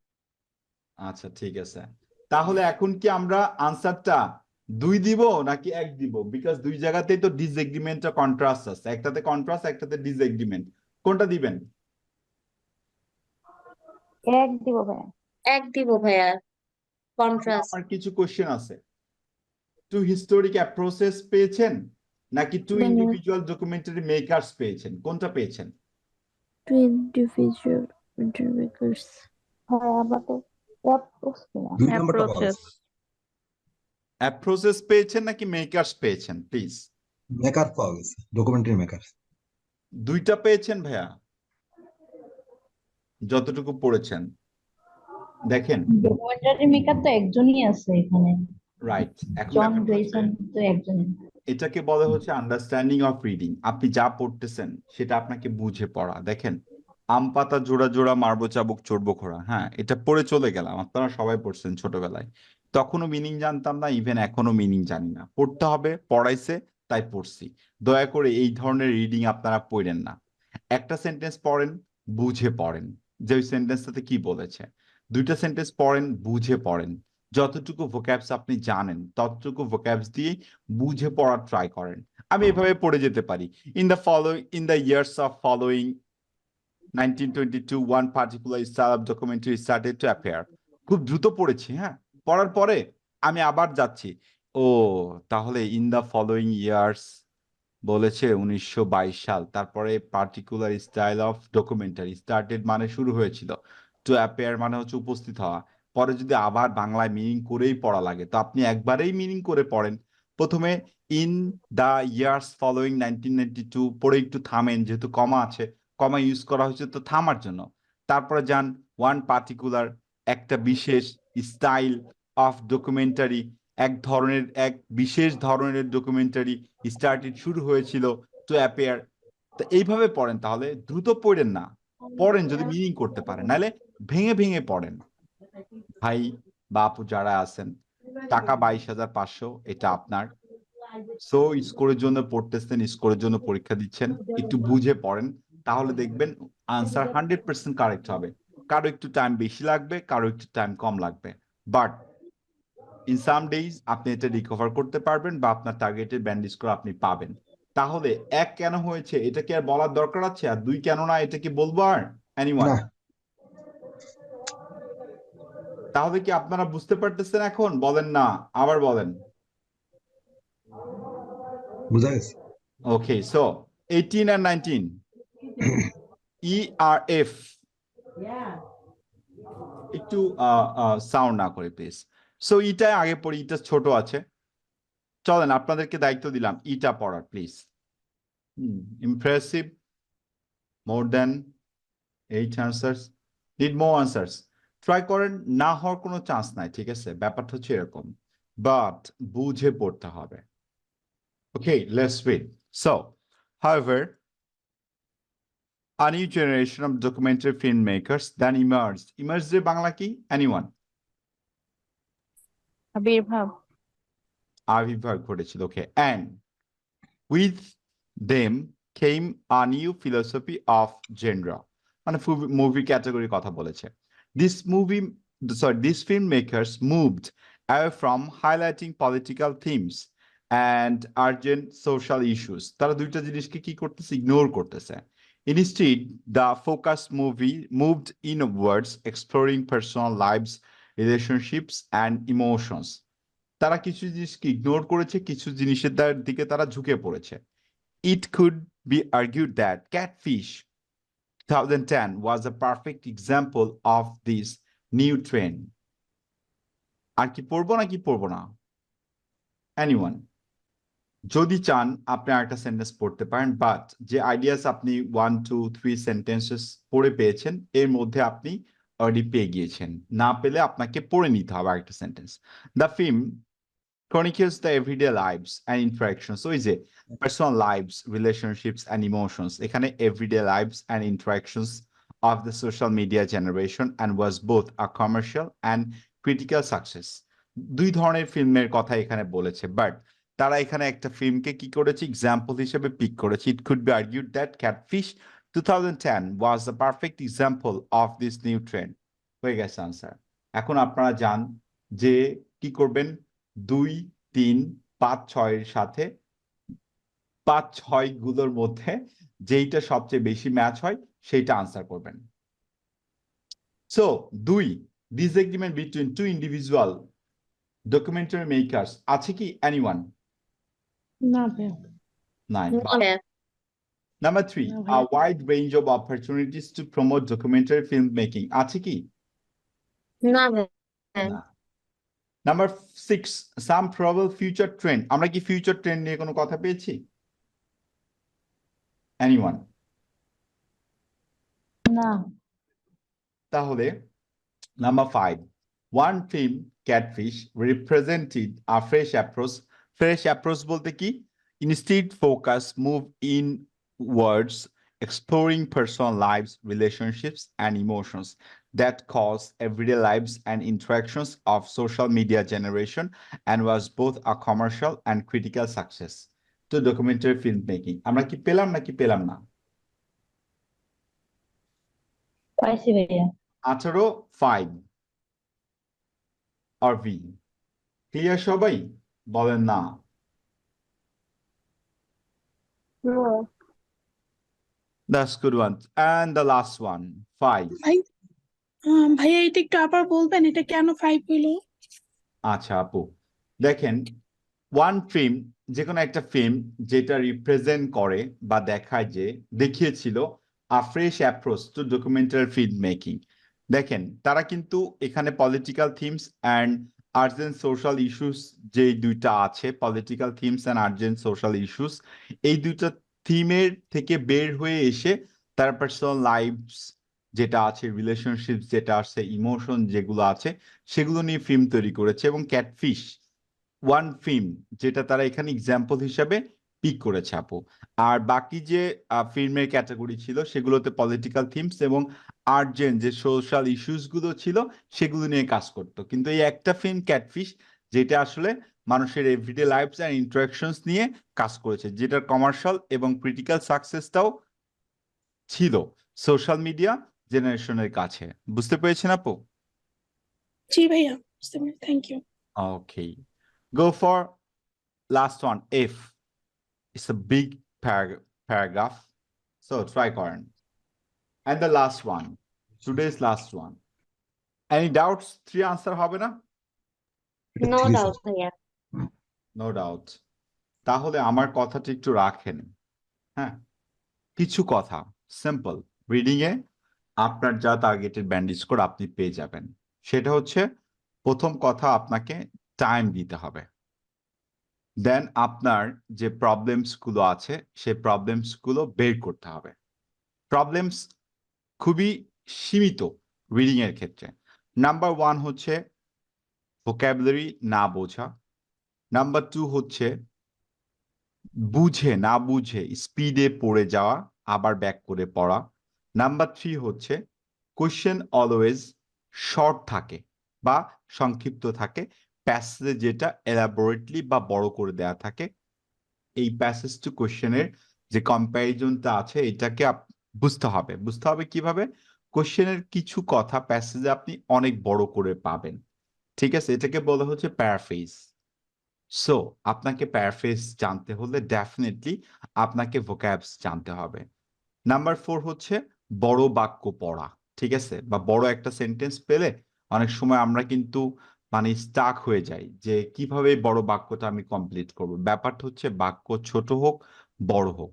আচ্ছা ঠিক আছে, তাহলে এখন কি আমরা আনসারটা 2 দিব নাকি 1 দিব? বিকজ দুই জায়গাতেই তো ডিসএগ্রিমেন্ট আর কন্ট্রাস্ট আছে, একটাতে কন্ট্রাস্ট একটাতে ডিসএগ্রিমেন্ট। কোনটা দিবেন? 1 দিব ভাইয়া। কন্ট্রাস্ট আমার কিছু কোশ্চেন আছে। টু হিস্টোরিক অ্যাপ্রোচেস পেয়েছেন নাকি টু না, না। ইন্ডিভিজুয়াল ডকুমেন্টারি মেকার্স পেয়েছেন? কোনটা পেয়েছেন? Two individual makers. হ্যাঁ আমাদের দুই নম্বরটা পাওয়া অ্যাপ্রোচেস। গেছে। অ্যাপ্রোচেস পেয়েছেন নাকি মেকার্স পেয়েছেন প্লিজ? মেকার পাওয়া গেছে, ডকুমেন্টারি মেকার। দুইটা পেয়েছেন ভাইয়া, যতটুকু পড়েছেন দেখেন। ডকুমেন্টারি মেকার তো একজনই আছে এখানে, রাইট, এখন জন ব্যাপারটা হচ্ছে গ্রেইসন তো একজনই। এটাকে বলা হচ্ছে আন্ডারস্ট্যান্ডিং অফ রিডিং। আপনি যা পড়তেছেন সেটা আপনাকে বুঝে পড়া। দেখেন, আম পাতা জোড়া জোড়া মারবো চাবুক চড়বো খোড়া, হ্যাঁ এটা পড়ে চলে গেলাম, আপনারা সবাই পড়ছেন ছোটবেলায়। তখনও মিনিং জানতাম না, ইভেন এখনো মিনিং জানি না। পড়তে হবে, পড়াইছে তাই পড়ছি। দয়া করে এই ধরনের রিডিং আপনারা পড়েন না। একটা সেন্টেন্স পড়েন, বুঝে পড়েন যে ওই সেন্টেন্সটাতে কি বলেছে। দুইটা সেন্টেন্স পড়েন, বুঝে পড়েন। যতটুকু ভোক্যাবস আপনি জানেন ততটুকু ভোক্যাবস দিয়ে বুঝে পড়ার ট্রাই করেন। আমি এভাবে পড়ে যেতে পারি, in the years of following 1922 one particular style of documentary started to appear. খুব দ্রুত পড়েছি, হ্যাঁ। পড়ার পরে আমি আবার যাচ্ছি, ও তাহলে ইন দ্য ফলোইং ইয়ার্স বলেছে 1922 সাল, তারপরে particular style of documentary started মানে শুরু হয়েছিল, টু অ্যাপিয়ার মানে হচ্ছে উপস্থিত হওয়া। পরে যদি আবার বাংলায় মিনিং করেই পড়া লাগে তো আপনি একবারেই মিনিং করে পড়েন। প্রথমে ইন দ্য ইয়ার্স ফলোইং 1992 পড়ে একটু থামেন, যেহেতু কমা আছে, কমা ইউজ করা হয়েছে তো থামার জন্য। তারপরে যান ওয়ান পার্টিকুলার, একটা বিশেষ স্টাইল অফ ডকুমেন্টারি, এক বিশেষ ধরনের ডকুমেন্টারি স্টার্টেড শুরু হয়েছিল টু অ্যাপিয়ার। তো এইভাবে পড়েন, তাহলে দ্রুত পড়েন না, পড়েন যদি মিনিং করতে পারেন, নাহলে ভেঙে ভেঙে পড়েন। ভাই বা আপু যারা আছেন, টাকা 22,500 এটা আপনার। সো স্কোরের জন্য পড়তেছেন, স্কোরের জন্য পরীক্ষা দিচ্ছেন, একটু বুঝে পড়েন, তাহলে দেখবেন আনসার 100% কারেক্ট হবে। কারো একটু টাইম বেশি লাগবে, কারো একটু টাইম কম লাগবে, বাট ইন সাম ডেইজ আপনি এটা রিকভার করতে পারবেন বা আপনার টার্গেটেড ব্যান্ড স্কোর আপনি পাবেন। তাহলে 1 কেন হয়েছে এটা কি আর বলার দরকার আছে? আর 2 কেন না এটা কি বলবো আর এনিওয়ান? না, তাহলে কি আপনারা বুঝতে পারতেছেন এখন? বলেন না, আবার বলেন। বুঝা গেছে। ওকে, সো 18 and 19 ERF একটু সাউন্ড না করে প্লিজ। সো ইটা আগে পড়ি, ইটা ছোট আছে, চলেন আপনাদেরকে দায়িত্ব দিলাম ইটা পড়ার please. Impressive, more than 8 answers, need more answers. Try করেন, না হওয়ার কোনো চান্স নাই, ঠিক আছে? ব্যাপারটা হচ্ছে এরকম, বাট বুঝে পড়তে হবে। Okay, let's read. So however, a new generation of documentary filmmakers then emerged. Emerged এর বাংলা কি? Anyone? আবির্ভাব। আবির্ভাব ঘটেছিল, ওকে। And with them came a new philosophy of genre. মানে মুভি ক্যাটাগরি কথা বলেছে। These filmmakers moved away from highlighting political themes and urgent social issues. তারা দুইটা জিনিসকে কি করতেছে? ইগনোর করতেছে। Instead, the focus moved inwards, exploring personal lives, relationships, and emotions. তারা কিছু জিনিসকে ইগনোর করেছে, কিছু জিনিসের দিকে তারা ঝুঁকে পড়েছে। It could be argued that Catfish 2010 was a perfect example of this new trend. আর কি পড়বো নাকি পড়বো না? Anyone? যদি চান আপনি একটা সেন্টেন্স পড়তে পারেন, বাট যে আইডিয়াস আপনি 1, 2, 3 সেন্টেন্সেস পড়ে পেয়েছেন এর মধ্যে আপনি অলরেডি পেয়ে গিয়েছেন, না পেলে আপনাকে পড়ে নিতে হবে একটা sentence. The film chronicles the everyday lives and interactions. So is it personal lives, relationships, and emotions? এখানে everyday lives and interactions of the social media generation, and was both a commercial and critical success. দুই ধরনের ফিল্মের কথা এখানে বলেছে, but তারা এখানে একটা ফিল্মকে কি করেছে? এক্সাম্পল হিসেবে পিক করেছে। It could be argued that Catfish 2010 was the perfect example of this new trend. হয়ে গেছে আনসার। এখন আপনারা জান যে কি করবেন, 2, 3, 5, 6 এর সাথে 5, 6 গুলোর মধ্যে যেইটা সবচেয়ে বেশি ম্যাচ হয় সেইটা আনসার করবেন। So 2 disagreement between two individual documentary makers আছে কি anyone? না ভাইয়া। Nine. No ভাইয়া। Number 3, No, a ভাইয়া। wide range of opportunities to promote documentary filmmaking আছে কি? না ভাইয়া। না। Number 6, some probable future trend. আমরা কি future trend নিয়ে কোনো কথা পেয়েছি? Anyone? না। তাহলে number 5, one film Catfish represented a fresh approach. Fresh approach বলতে কি? Instead focus move inwards, exploring personal lives, relationships, and emotions that cause everyday lives and interactions of social media generation, and was both a commercial and critical success to documentary filmmaking. আমরা কি পেলাম নাকি পেলাম না? পাইছি ভাইয়া। 18, 5 or V. Clear সবাই? বলেন না। That's good one. And the last one, 5. ভাইয়া এটা একটু আবার বলবেন এটা কেন 5 হইলো? আচ্ছা আপু, দেখেন ওয়ান ফিল্ম, যে কোনো একটা ফিল্ম যেটা রিপ্রেজেন্ট করে বা দেখায় যে দেখিয়েছিল a fresh approach to documentary film making. দেখেন তারা কিন্তু এখানে political themes and urgent social issues যে দুইটা আছে, political themes and urgent social issues, এই দুইটা থিমের থেকে বের হয়ে এসে তার পার্সোনাল লাইফস যেটা আছে, রিলেশনশিপ যেটা আছে, ইমোশন যেগুলো আছে, সেগুলো নিয়ে ফিল্ম তৈরি করেছে। এবং ক্যাটফিশ ওয়ান ফিল্ম যেটা তারা এখানে এক্সাম্পল হিসাবে পিক করেছে আপু। আর বাকি যে ফিল্মের ক্যাটাগরি ছিল সেগুলোতে পলিটিক্যাল থিমস এবং আর্জেন্ট যে সোশ্যাল ইস্যুস গুলো ছিল সেগুলো নিয়ে কাজ করতো। কিন্তু এই একটা ফিল্ম ক্যাটফিশ যেটা আসলে মানুষের এভরিডে লাইফস অ্যান্ড ইন্টারাকশনস নিয়ে কাজ করেছে, যেটার কমার্শিয়াল এবং ক্রিটিক্যাল সাকসেসটাও ছিল সোশ্যাল মিডিয়া জেনারেশনের কাছে। বুঝতে পেরেছেন আপু? জি ভাইয়া, thank you. Okay. Go for last one. If it's a big paragraph, so try করেন। And the last one, today's last one. Any doubts? 3 answer হবে না? No doubt ভাইয়া। No doubt. তাহলে আমার কথাটা একটু রাখেন। হ্যাঁ, কিছু কথা সিম্পল রিডিং এ আপনার যা টার্গেটেড ব্যান্ড স্কোর আপনি পেয়ে যাবেন। সেটা হচ্ছে প্রথম কথা, আপনাকে টাইম দিতে হবে। দেন আপনার যে প্রবলেমস গুলো আছে সেই প্রবলেমস গুলো বের করতে হবে। প্রবলেমস খুবই সীমিত রিডিং এর ক্ষেত্রে। নাম্বার 1 হচ্ছে ভোকাবুলারি না বোঝা। নাম্বার 2 হচ্ছে বুঝে না বুঝে স্পিডে পড়ে যাওয়া আবার ব্যাক করে পড়া। নাম্বার 3 হচ্ছে কোয়েশ্চেন অলওয়েজ শর্ট থাকে বা সংক্ষিপ্ত থাকে, প্যাসেজে যেটা এলাবোরেটলি বা বড় করে দেয়া থাকে। এই প্যাসেজ টু কোয়েশ্চেনের যে কম্প্যারিজনটা আছে এটাকে বুঝতে হবে। বুঝতে হবে কিভাবে? কোয়েশ্চেনের কিছু কথা প্যাসেজে আপনি অনেক বড় করে পাবেন, ঠিক আছে? এটাকে বলা হচ্ছে প্যারাফ্রেজ। সো আপনাকে প্যারাফ্রেজ জানতে হলে ডেফিনেটলি আপনাকে ভোক্যাবস জানতে হবে। নাম্বার 4 হচ্ছে বড় বাক্য পড়া, ঠিক আছে? বা বড় একটা সেন্টেন্স পেলে অনেক সময় আমরা কিন্তু মানে স্টাক হয়ে যাই যে কিভাবে বড় বাক্যটা আমি কমপ্লিট করব। ব্যাপারটা হচ্ছে বাক্য ছোট হোক বড় হোক,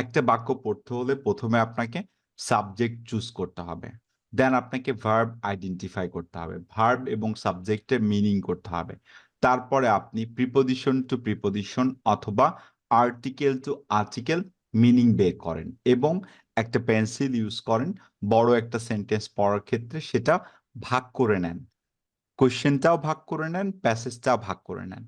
একটা বাক্য পড়তে হলে প্রথমে আপনাকে সাবজেক্ট চুজ করতে হবে, দেন আপনাকে ভার্ব আইডেন্টিফাই করতে হবে, ভার্ব এবং সাবজেক্টের মিনিং করতে হবে। তারপরে আপনি প্রিপোজিশন টু প্রিপোজিশন অথবা আর্টিকেল টু আর্টিকেল মিনিং বের করেন এবং একটা পেন্সিল ইউজ করেন বড় একটা সেন্টেন্স পড়ার ক্ষেত্রে, সেটা ভাগ করে নেন, কোয়েশ্চেনটাও ভাগ করে নেন, প্যাসেজটাও ভাগ করে নেন।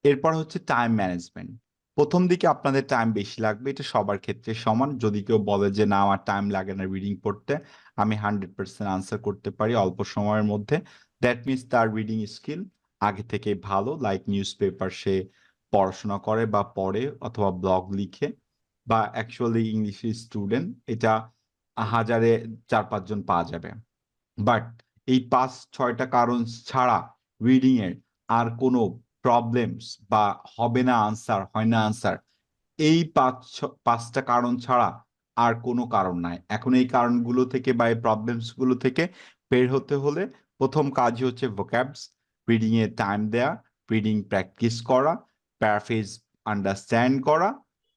এরপর হচ্ছে টাইম ম্যানেজমেন্ট। প্রথম দিকে আপনাদের টাইম বেশি লাগবে, এটা সবার ক্ষেত্রে সমান। যদি কেউ বলে যে না আমার টাইম লাগে না রিডিং পড়তে, আমি 100% আনসার করতে পারি অল্প সময়ের মধ্যে, দ্যাট মিনস তার রিডিং স্কিল আগে থেকে ভালো। লাইক নিউজ পেপার সে পড়াশোনা করে বা পড়ে অথবা ব্লগ লিখে, বা অ্যাকচুয়ালি ইংলিশ স্টুডেন্ট, এটা 1000-এ 4-5 জন পাওয়া যাবে। বাট এই 5-6টা কারণ ছাড়া রিডিং এর আর কোনো প্রবলেমস বা হবে না আনসার, হয় না আনসার, এই 5টা কারণ ছাড়া আর কোনো কারণ নাই। এখন এই কারণগুলো থেকে বা এই প্রবলেমস গুলো থেকে বের হতে হলে প্রথম কাজ হচ্ছে ভোক্যাবস রিডিং এ টাইম দেয়া, রিডিং প্র্যাকটিস করা, প্যারাফ্রেজ আন্ডারস্ট্যান্ড করা,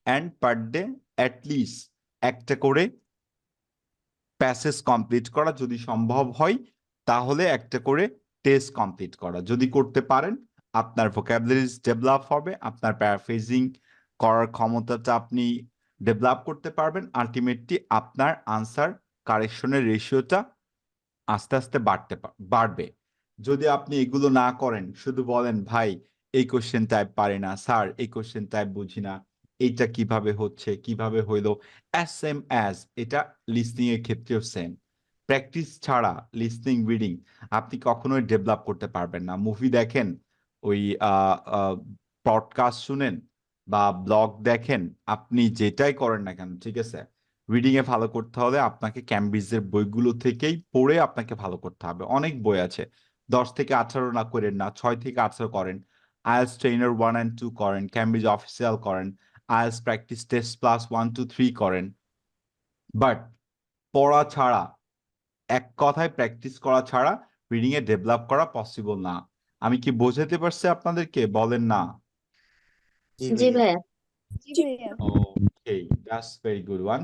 অ্যান্ড পার ডে অ্যাটলিস্ট একটা করে প্যাসেজ কমপ্লিট করা, যদি সম্ভব হয় তাহলে একটা করে টেস্ট কমপ্লিট করা। যদি করতে পারেন আপনার ভোকাবুলারিজ ডেভেলপ হবে, আপনার প্যারাফ্রেজিং করার ক্ষমতাটা আপনি ডেভেলপ করতে পারবেন, আলটিমেটলি আপনার আনসার কারেকশনের রেশিওটা আস্তে আস্তে বাড়বে। যদি আপনি এগুলো না করেন, শুধু বলেন ভাই এই কোশ্চেন টাইপ পারি না, স্যার এই কোশ্চেন টাইপ বুঝি না, এইটা কিভাবে হচ্ছে, কিভাবে হইলো, সেম অ্যাজ এটা লিসনিং এর ক্ষেত্রেও সেম। প্র্যাকটিস ছাড়া লিসনিং রিডিং আপনি কখনোই ডেভেলপ করতে পারবেন না। মুভি দেখেন, ওই পডকাস্ট শুনেন বা ব্লগ দেখেন, আপনি যেটাই করেন না কেন, ঠিক আছে, রিডিং এ ভালো করতে হলে আপনাকে ক্যামব্রিজের বইগুলো থেকেই পড়ে আপনাকে ভালো করতে হবে। অনেক বই আছে, 10 থেকে 18 না করেন না, 6 থেকে 18 করেন, আইএলটিএস ট্রেনার 1 and 2 করেন, ক্যামব্রিজ অফিসিয়াল করেন, আইএলটিএস প্র্যাকটিস টেস্ট প্লাস 1 2 3 করেন। বাট পড়া ছাড়া, এক কথায় প্র্যাকটিস করা ছাড়া রিডিং এ ডেভেলপ করা পসিবল না। আমি কি বোঝাতে পারছি আপনাদেরকে? বলেন না। জি ভাইয়া। Okay, that's very good one.